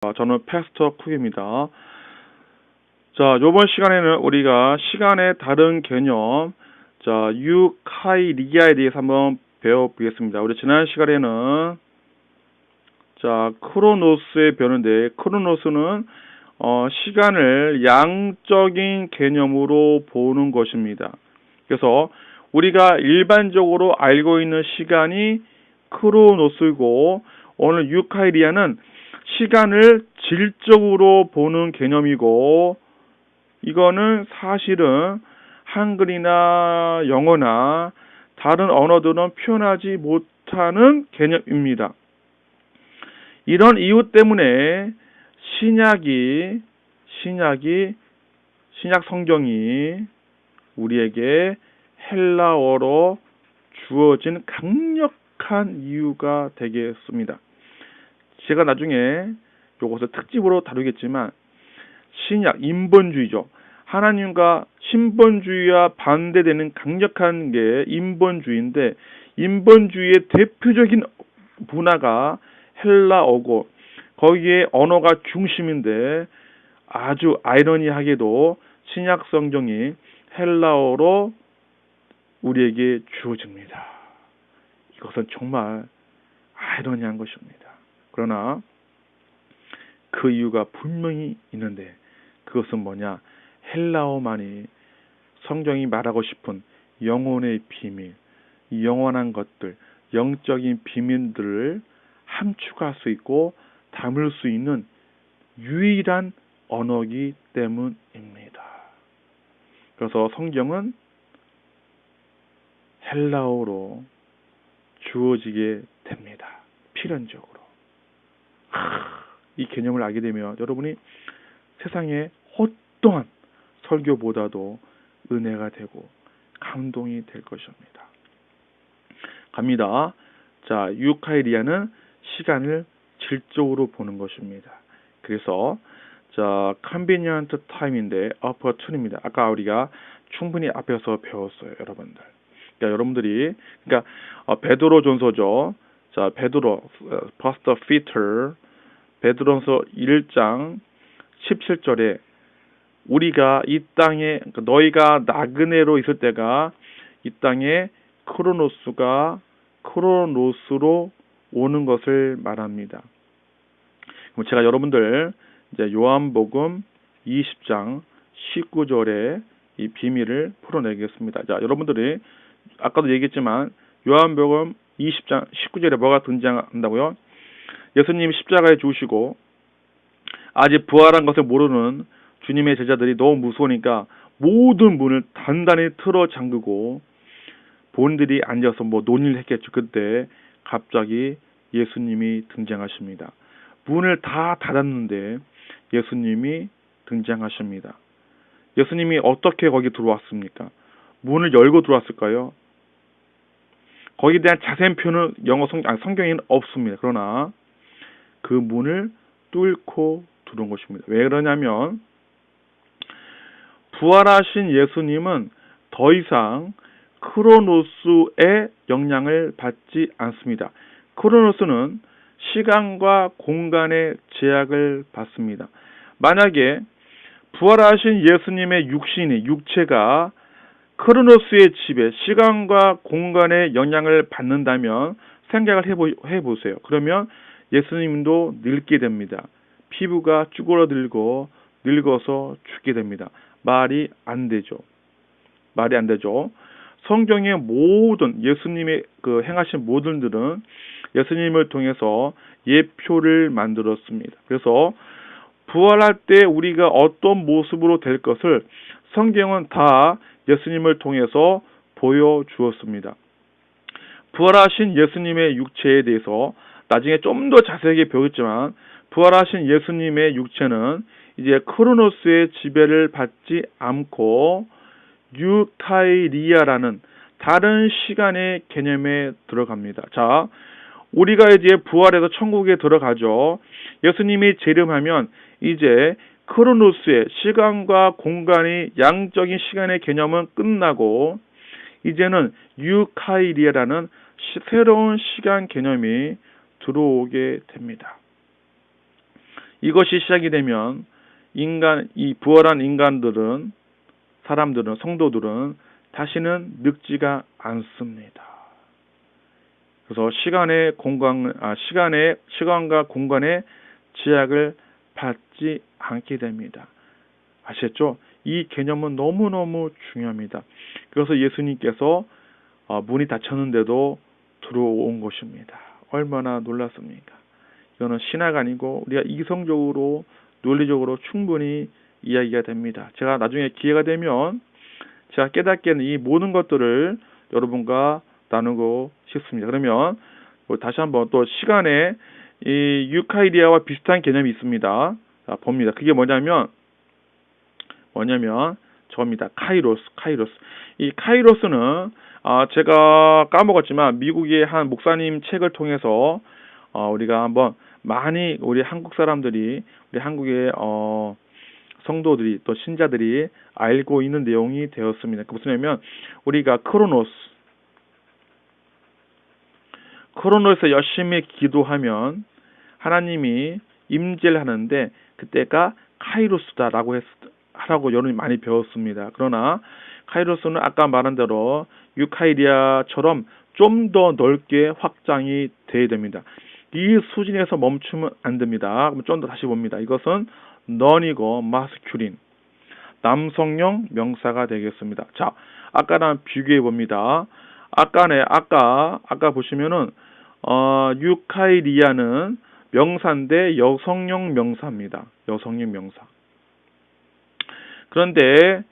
저는 패스터 쿡입니다. 자, 이번 시간에는 우리가 시간의 다른 개념, 자, 유카이리아에 대해서 한번 배워보겠습니다. 우리 지난 시간에는 자, 크로노스에 배웠는데, 크로노스는 시간을 양적인 개념으로 보는 것입니다. 그래서 우리가 일반적으로 알고 있는 시간이 크로노스고, 오늘 유카이리아는 시간을 질적으로 보는 개념이고, 이거는 사실은 한글이나 영어나 다른 언어들은 표현하지 못하는 개념입니다. 이런 이유 때문에 신약 성경이 우리에게 헬라어로 주어진 강력한 이유가 되겠습니다. 제가 나중에 이것을 특집으로 다루겠지만 신약 인본주의죠. 하나님과 신본주의와 반대되는 강력한 게 인본주의인데, 인본주의의 대표적인 문화가 헬라어고 거기에 언어가 중심인데, 아주 아이러니하게도 신약 성경이 헬라어로 우리에게 주어집니다. 이것은 정말 아이러니한 것입니다. 그러나 그 이유가 분명히 있는데, 그것은 뭐냐? 헬라어만이 성경이 말하고 싶은 영혼의 비밀, 영원한 것들, 영적인 비밀들을 함축할 수 있고 담을 수 있는 유일한 언어이기 때문입니다. 그래서 성경은 헬라어로 주어지게 됩니다. 필연적으로. 이 개념을 알게 되면 여러분이 세상에 어떠한 설교보다도 은혜가 되고 감동이 될 것입니다. 갑니다. 자, 유카이리아는 시간을 질적으로 보는 것입니다. 그래서 자, convenient time인데 opportunity입니다. 아까 우리가 충분히 앞에서 배웠어요, 여러분들. 그러니까 여러분들이 베드로 전서죠. 자, 베드로 First Peter 베드로서 1장 17절에 우리가 이 땅에, 너희가 나그네로 있을 때가 이 땅에 크로노스로 오는 것을 말합니다. 그럼 제가 여러분들 이제 요한복음 20장 19절에 이 비밀을 풀어내겠습니다. 자, 여러분들이 아까도 얘기했지만 요한복음 20장 19절에 뭐가 등장한다고요? 예수님이 십자가에 죽으시고 아직 부활한 것을 모르는 주님의 제자들이 너무 무서우니까 모든 문을 단단히 틀어 잠그고 본인들이 앉아서 논의를 했겠죠. 그때 갑자기 예수님이 등장하십니다. 문을 다 닫았는데 예수님이 등장하십니다. 예수님이 어떻게 거기 들어왔습니까? 문을 열고 들어왔을까요? 거기에 대한 자세한 표현은 성경에는 없습니다. 그러나 그 문을 뚫고 들어온 것입니다. 왜 그러냐면 부활하신 예수님은 더 이상 크로노스의 영향을 받지 않습니다. 크로노스는 시간과 공간의 제약을 받습니다. 만약에 부활하신 예수님의 육체가 크로노스의 지배, 시간과 공간의 영향을 받는다면 생각을 해보세요. 그러면 예수님도 늙게 됩니다. 피부가 쭈그러들고 늙어서 죽게 됩니다. 말이 안 되죠. 성경의 모든 예수님의 행하신 모든 일들은 예수님을 통해서 예표를 만들었습니다. 그래서 부활할 때 우리가 어떤 모습으로 될 것을 성경은 다 예수님을 통해서 보여주었습니다. 부활하신 예수님의 육체에 대해서 나중에 좀 더 자세하게 배웠지만, 부활하신 예수님의 육체는 이제 크로노스의 지배를 받지 않고 유카이리아라는 다른 시간의 개념에 들어갑니다. 자, 우리가 이제 부활해서 천국에 들어가죠. 예수님이 재림하면 이제 크로노스의 시간과 공간의 양적인 시간의 개념은 끝나고 이제는 유카이리아라는 새로운 시간 개념이 들어오게 됩니다. 이것이 시작이 되면 이 부활한 인간들은, 사람들은, 성도들은 다시는 늙지가 않습니다. 그래서 시간과 공간의 제약을 받지 않게 됩니다. 아시겠죠? 이 개념은 너무너무 중요합니다. 그래서 예수님께서 문이 닫혔는데도 들어온 것입니다. 얼마나 놀랐습니까? 이거는 신화가 아니고 우리가 이성적으로, 논리적으로 충분히 이야기가 됩니다. 제가 나중에 기회가 되면 제가 깨닫게는 이 모든 것들을 여러분과 나누고 싶습니다. 그러면 다시 한번 또 시간에 이 유카이디아와 비슷한 개념이 있습니다. 자, 봅니다. 그게 뭐냐면 저입니다. 카이로스. 이 카이로스는 제가 까먹었지만 미국의 한 목사님 책을 통해서 우리가 한번 많이 우리 한국 사람들이, 우리 한국의 성도들이, 또 신자들이 알고 있는 내용이 되었습니다. 그 무슨냐면 우리가 크로노스에 열심히 기도하면 하나님이 임재를 하는데 그때가 카이로스다라고 하라고 여러분이 많이 배웠습니다. 그러나 카이로스는 아까 말한 대로 유카이디아처럼 좀 더 넓게 확장이 돼야 됩니다. 이 수준에서 멈추면 안 됩니다. 그럼 좀 더 다시 봅니다. 이것은 넌이고 마스큐린, 남성형 명사가 되겠습니다. 자, 아까랑 비교해 봅니다. 아까 보시면은 유카이디아는 명사인데 여성형 명사입니다. 여성형 명사. 그런데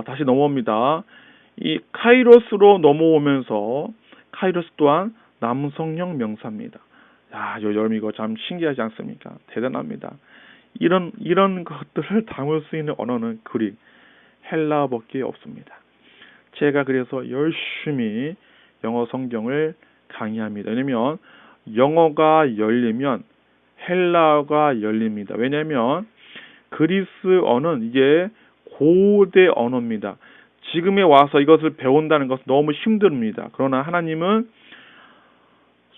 다시 넘어옵니다. 이 카이로스로 넘어오면서 카이로스 또한 남성형 명사입니다. 야, 여러분 이거 참 신기하지 않습니까? 대단합니다. 이런 것들을 담을 수 있는 언어는 그릭, 헬라어밖에 없습니다. 제가 그래서 열심히 영어 성경을 강의합니다. 왜냐면 영어가 열리면 헬라어가 열립니다. 왜냐면 그리스어는 이게 고대 언어입니다. 지금에 와서 이것을 배운다는 것은 너무 힘듭니다. 그러나 하나님은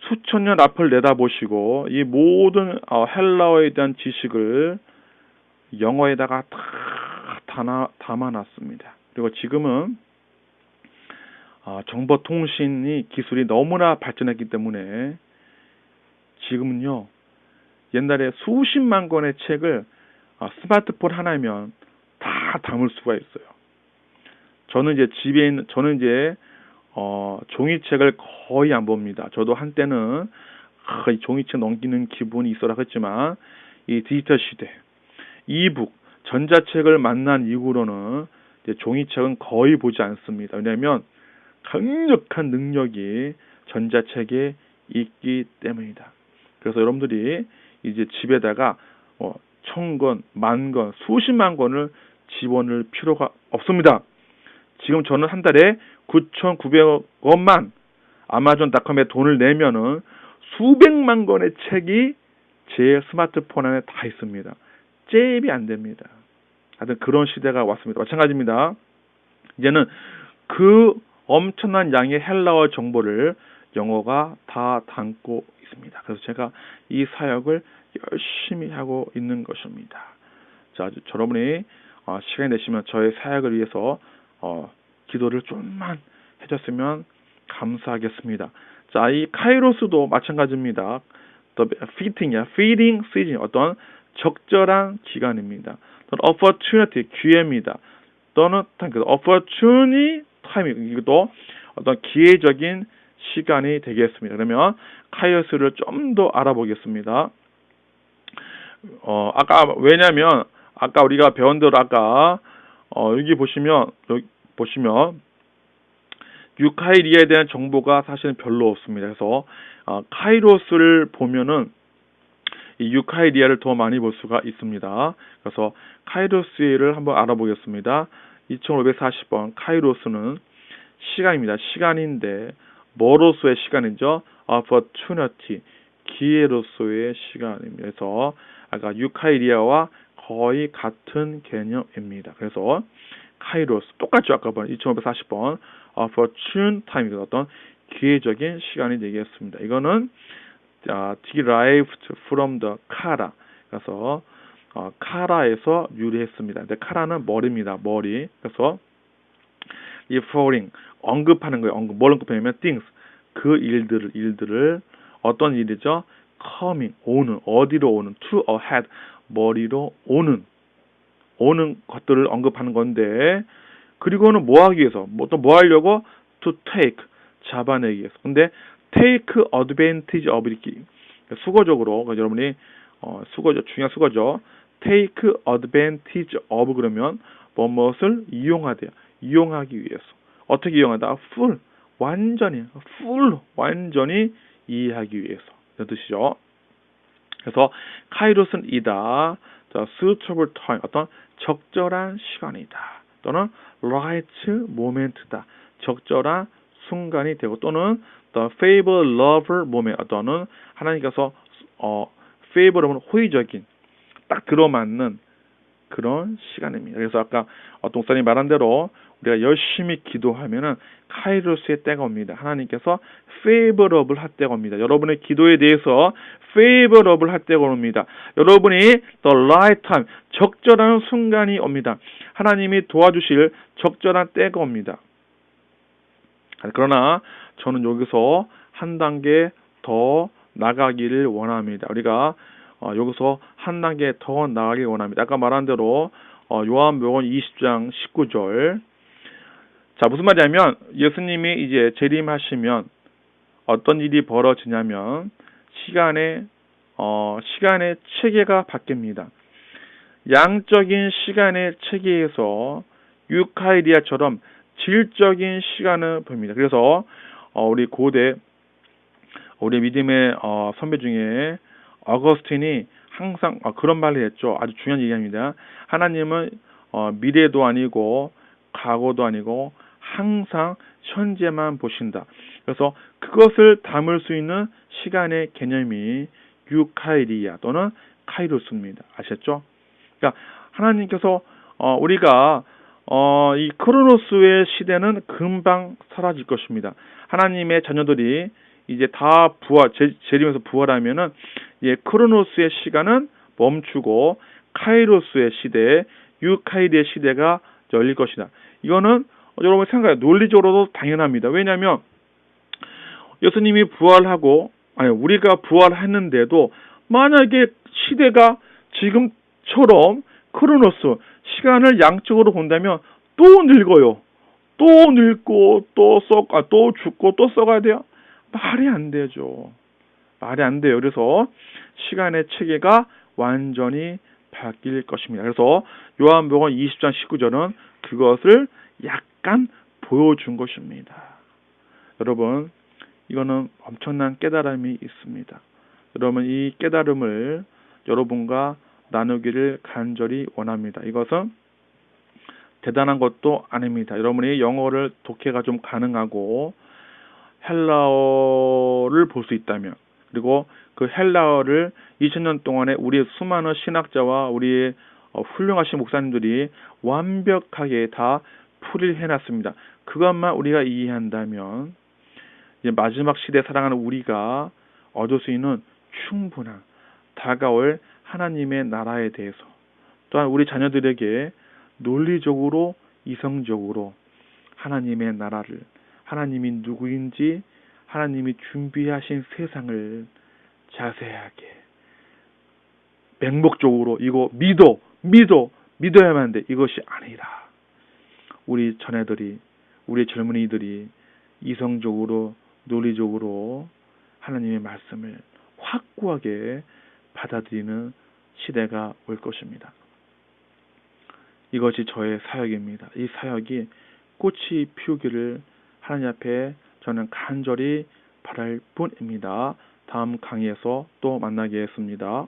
수천 년 앞을 내다보시고 이 모든 헬라어에 대한 지식을 영어에다가 다 담아놨습니다. 그리고 지금은 정보통신이 기술이 너무나 발전했기 때문에 지금은요, 옛날에 수십만 권의 책을 스마트폰 하나면 다 담을 수가 있어요. 저는 이제 종이책을 거의 안 봅니다. 저도 한때는 이 종이책 넘기는 기분이 있어라 했지만 이 디지털 시대, 이북, 전자책을 만난 이후로는 이제 종이책은 거의 보지 않습니다. 왜냐하면 강력한 능력이 전자책에 있기 때문이다. 그래서 여러분들이 이제 집에다가 1000권, 10,000권, 수십만 권을 집어넣을 필요가 없습니다. 지금 저는 한 달에 9,900원만 아마존닷컴에 돈을 내면은 수백만 권의 책이 제 스마트폰 안에 다 있습니다. 잽이 안 됩니다. 하여튼 그런 시대가 왔습니다. 마찬가지입니다. 이제는 그 엄청난 양의 헬라어 정보를 영어가 다 담고 있습니다. 그래서 제가 이 사역을 열심히 하고 있는 것입니다. 자, 여러분이 시간 내시면 저의 사역을 위해서 기도를 좀만 해줬으면 감사하겠습니다. 자, 이 카이로스도 마찬가지입니다. feeding season, 어떤 적절한 기간입니다. 또는 opportunity, 기회입니다. 또는 opportunity time, 이것도 어떤 기회적인 시간이 되겠습니다. 그러면 카이로스를 좀 더 알아보겠습니다. 왜냐면 아까 우리가 배운 대로 여기 보시면 유카이디아에 대한 정보가 사실은 별로 없습니다. 그래서 카이로스를 보면은 이 유카이디아를 더 많이 볼 수가 있습니다. 그래서 카이로스를 한번 알아보겠습니다. 2540번 카이로스는 시간입니다. 시간인데 뭐로서의 시간이죠? opportunity, 기회로서의 시간입니다. 그래서 아까 유카이디아와 거의 같은 개념입니다. 그래서 카이로스 똑같죠. 아까 본 2540번 opportune time입니다. 어떤 기회적인 시간이 되겠습니다. 이거는 derived from the kara. 그래서 카라에서 유래했습니다. 근데 카라는 머리입니다. 머리. 그래서 이 referring 언급하는 거예요. 뭘 언급하냐면 things 그 일들을 어떤 일이죠? coming 오는 어디로 오는 to ahead 머리로 오는 것들을 언급하는 건데 그리고는 뭐 하기 위해서 또 뭐 하려고 to take 잡아내기 위해서. 근데 take advantage of 이렇게 수거적으로 여러분이 수거죠. 중요한 수거죠. take advantage of 그러면 무엇을 이용하대요. 이용하기 위해서. 어떻게 이용하다? full 완전히 이해하기 위해서. 이런 뜻이죠. 그래서 카이로스는 이다. suitable time 어떤 적절한 시간이다. 또는 right moment다. 적절한 순간이 되고 또는 the favor lover moment 어떤 하나님께서 favor하면 호의적인 딱 들어맞는 그런 시간입니다. 그래서 아까 동사님 말한 대로 우리가 열심히 기도하면은 카이로스의 때가 옵니다. 하나님께서 favorable 할 때가 옵니다. 여러분의 기도에 대해서 favorable 할 때가 옵니다. 여러분이 the right time 적절한 순간이 옵니다. 하나님이 도와주실 적절한 때가 옵니다. 그러나 저는 여기서 한 단계 더 나가기를 원합니다. 우리가 여기서 한 단계 더 나가길 원합니다. 아까 말한 대로 요한복음 20장 19절. 자, 무슨 말이냐면 예수님이 이제 재림하시면 어떤 일이 벌어지냐면 시간의 체계가 바뀝니다. 양적인 시간의 체계에서 유카이리아처럼 질적인 시간을 봅니다. 그래서 우리 고대 우리 믿음의 선배 중에 어거스틴이 항상 그런 말을 했죠. 아주 중요한 얘기입니다. 하나님은 미래도 아니고 과거도 아니고 항상 현재만 보신다. 그래서 그것을 담을 수 있는 시간의 개념이 유카이리아 또는 카이로스입니다. 아셨죠? 그러니까 하나님께서 우리가 이 크로노스의 시대는 금방 사라질 것입니다. 하나님의 자녀들이 이제 다 재림에서 부활하면은 크로노스의 시간은 멈추고 카이로스의 시대, 유카이리의 시대가 열릴 것이다. 이거는 여러분 생각해요. 논리적으로도 당연합니다. 왜냐하면 예수님이 우리가 부활했는데도 만약에 시대가 지금처럼 크로노스 시간을 양적으로 본다면 또 늙어요. 또 늙고 또 죽고 또 썩어야 돼요. 말이 안 되죠. 말이 안 돼요. 그래서 시간의 체계가 완전히 바뀔 것입니다. 그래서 요한복음 20장 19절은 그것을 약간 보여준 것입니다. 여러분, 이거는 엄청난 깨달음이 있습니다. 여러분, 이 깨달음을 여러분과 나누기를 간절히 원합니다. 이것은 대단한 것도 아닙니다. 여러분이 영어를 독해가 좀 가능하고 헬라어를 볼 수 있다면 그리고 그 헬라어를 2000년 동안에 우리의 수많은 신학자와 우리의 훌륭하신 목사님들이 완벽하게 다 풀이를 해놨습니다. 그것만 우리가 이해한다면 이제 마지막 시대에 살아가는 우리가 얻을 수 있는 충분한 다가올 하나님의 나라에 대해서 또한 우리 자녀들에게 논리적으로 이성적으로 하나님의 나라를 하나님이 누구인지 하나님이 준비하신 세상을 자세하게 맹목적으로 이거 믿어야만 한데 이것이 아니라 우리 자녀들이 우리 젊은이들이 이성적으로 논리적으로 하나님의 말씀을 확고하게 받아들이는 시대가 올 것입니다. 이것이 저의 사역입니다. 이 사역이 꽃이 피우기를 하나님 앞에 저는 간절히 바랄 뿐입니다. 다음 강의에서 또 만나겠습니다.